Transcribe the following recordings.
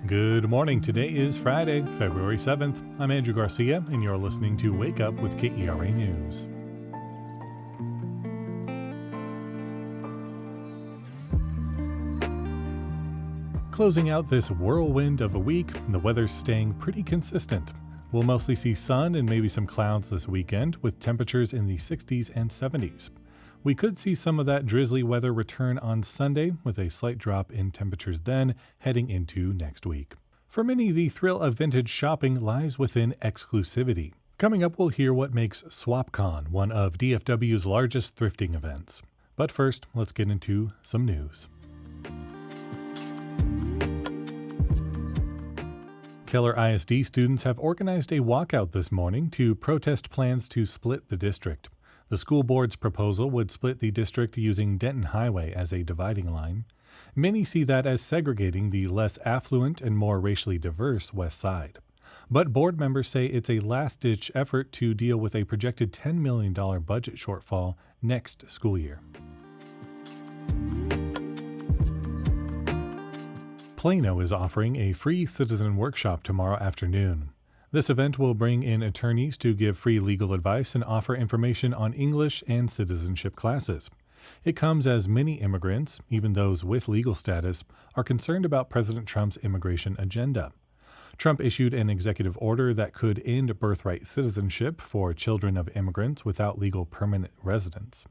Good morning. Today is Friday, February 7th. I'm Andrew Garcia, and you're listening to Wake Up with KERA News. Closing out this whirlwind of a week, the weather's staying pretty consistent. We'll mostly see sun and maybe some clouds this weekend, with temperatures in the 60s and 70s. We could see some of that drizzly weather return on Sunday, with a slight drop in temperatures then, heading into next week. For many, the thrill of vintage shopping lies within exclusivity. Coming up, we'll hear what makes SwapCon one of DFW's largest thrifting events. But first, let's get into some news. Keller ISD students have organized a walkout this morning to protest plans to split the district. The school board's proposal would split the district using Denton Highway as a dividing line. Many see that as segregating the less affluent and more racially diverse West Side. But board members say it's a last-ditch effort to deal with a projected $10 million budget shortfall next school year. Plano is offering a free citizen workshop tomorrow afternoon. This event will bring in attorneys to give free legal advice and offer information on English and citizenship classes. It comes as many immigrants, even those with legal status, are concerned about President Trump's immigration agenda. Trump issued an executive order that could end birthright citizenship for children of immigrants without legal permanent residence.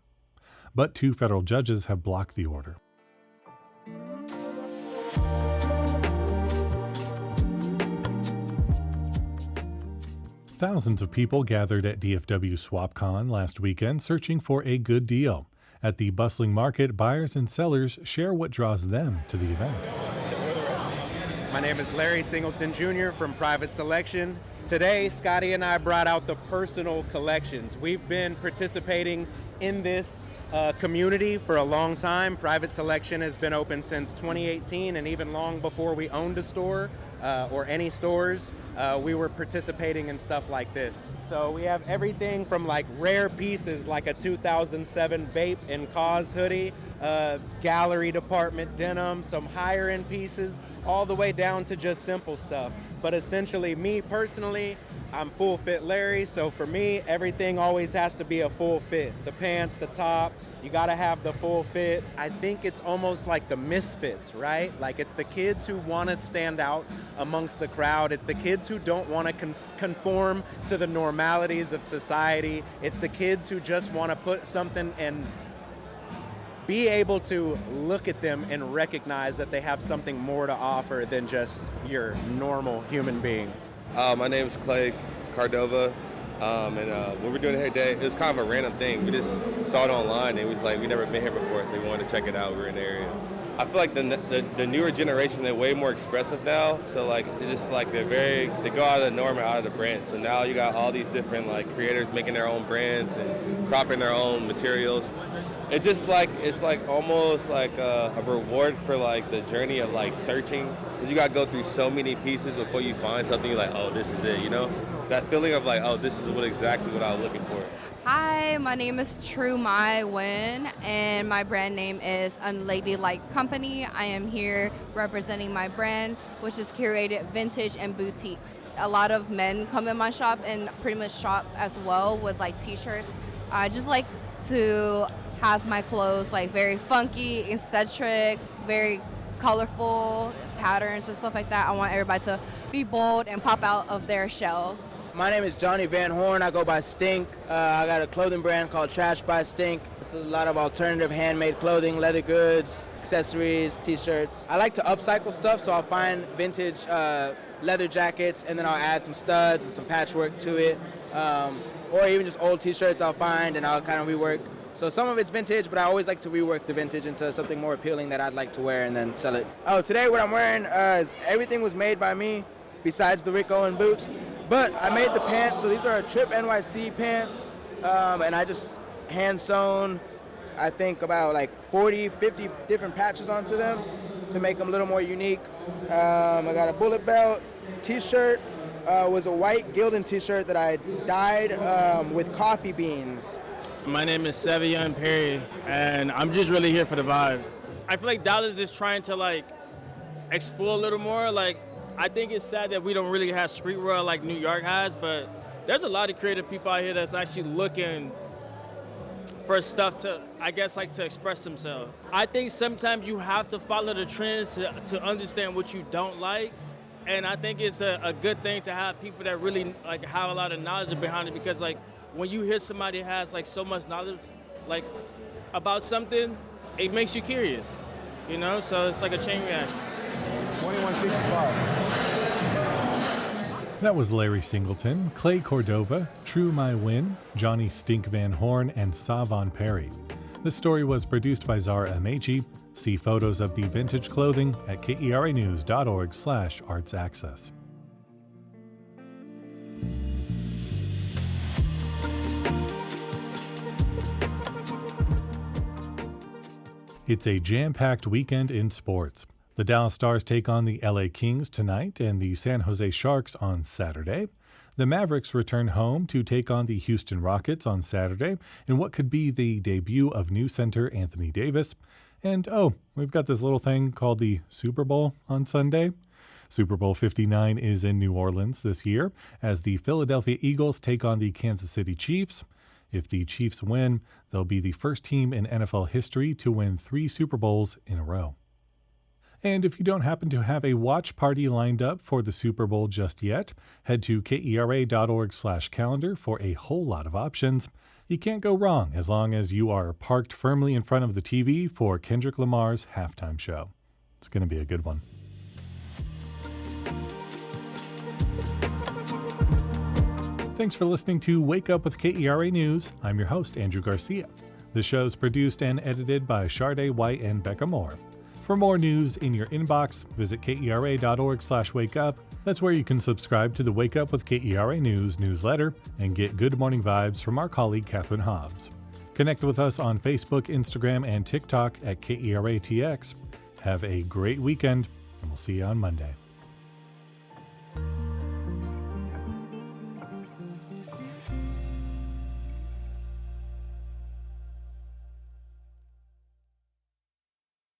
But 2 federal judges have blocked the order. Thousands of people gathered at DFW SwapCon last weekend searching for a good deal. At the bustling market, buyers and sellers share what draws them to the event. My name is Larry Singleton Jr. from Private Selection. Today, Scotty and I brought out the personal collections. We've been participating in this community for a long time. Private Selection has been open since 2018, and even long before we owned a store or any stores, we were participating in stuff like this. So we have everything from like rare pieces like a 2007 Vape and Cause hoodie, gallery department denim, some higher end pieces, all the way down to just simple stuff. But essentially, me personally, I'm full fit Larry, so for me, everything always has to be a full fit. The pants, the top, you gotta have the full fit. I think it's almost like the misfits, right? Like it's the kids who wanna stand out amongst the crowd. It's the kids who don't wanna conform to the normalities of society. It's the kids who just wanna put something and be able to look at them and recognize that they have something more to offer than just your normal human being. My name is Clay Cardova, and what we're doing here today is kind of a random thing. We just saw it online, and it was like we never been here before, so we wanted to check it out. We were in the area. I feel like the newer generation, they're way more expressive now. So like it's just like they go out of the norm and out of the brand. So now you got all these different like creators making their own brands and cropping their own materials. It's just like it's like almost like a reward for like the journey of like searching, because you got to go through so many pieces before you find something. You're like, oh, this is it, you know? That feeling of like, oh, this is exactly what I was looking for. Hi, my name is True My Win, and my brand name is Unladylike Company. I am here representing my brand, which is curated vintage and boutique. A lot of men come in my shop and pretty much shop as well with like t-shirts. I just like to have my clothes like very funky, eccentric, very colorful patterns and stuff like that. I want everybody to be bold and pop out of their shell. My name is Johnny Van Horn. I go by Stink. I got a clothing brand called Trash by Stink. It's a lot of alternative handmade clothing, leather goods, accessories, t-shirts. I like to upcycle stuff, so I'll find vintage leather jackets, and then I'll add some studs and some patchwork to it. Or even just old t-shirts I'll find, and I'll kind of rework. So some of it's vintage, but I always like to rework the vintage into something more appealing that I'd like to wear and then sell it. Oh, today what I'm wearing is everything was made by me besides the Rick Owen boots. But I made the pants, so these are Trip NYC pants, and I just hand sewn, I think about like 40, 50 different patches onto them to make them a little more unique. I got a bullet belt, t-shirt, was a white Gildan t-shirt that I dyed with coffee beans. My name is Sevion Perry, and I'm just really here for the vibes. I feel like Dallas is trying to like explore a little more. Like I think it's sad that we don't really have streetwear like New York has, but there's a lot of creative people out here that's actually looking for stuff to, I guess, like to express themselves. I think sometimes you have to follow the trends to understand what you don't like. And I think it's a good thing to have people that really like have a lot of knowledge behind it, because like when you hear somebody has like so much knowledge like about something, it makes you curious, you know? So it's like a chain reaction. 2165. That was Larry Singleton, Clay Cordova, True My Win, Johnny Stink Van Horn, and Savon Perry. This story was produced by Zara Amechi. See photos of the vintage clothing at keranews.org/artsaccess. It's a jam-packed weekend in sports. The Dallas Stars take on the LA Kings tonight and the San Jose Sharks on Saturday. The Mavericks return home to take on the Houston Rockets on Saturday in what could be the debut of new center Anthony Davis. And we've got this little thing called the Super Bowl on Sunday. Super Bowl 59 is in New Orleans this year as the Philadelphia Eagles take on the Kansas City Chiefs. If the Chiefs win, they'll be the first team in NFL history to win 3 Super Bowls in a row. And if you don't happen to have a watch party lined up for the Super Bowl just yet, head to kera.org/calendar for a whole lot of options. You can't go wrong as long as you are parked firmly in front of the TV for Kendrick Lamar's halftime show. It's going to be a good one. Thanks for listening to Wake Up with KERA News. I'm your host, Andrew Garcia. The show's produced and edited by Shardae White and Bekah Morr. For more news in your inbox, visit kera.org/wakeup. That's where you can subscribe to the Wake Up with KERA News newsletter and get good morning vibes from our colleague Catherine Hobbs. Connect with us on Facebook, Instagram, and TikTok at KERATX. Have a great weekend, and we'll see you on Monday.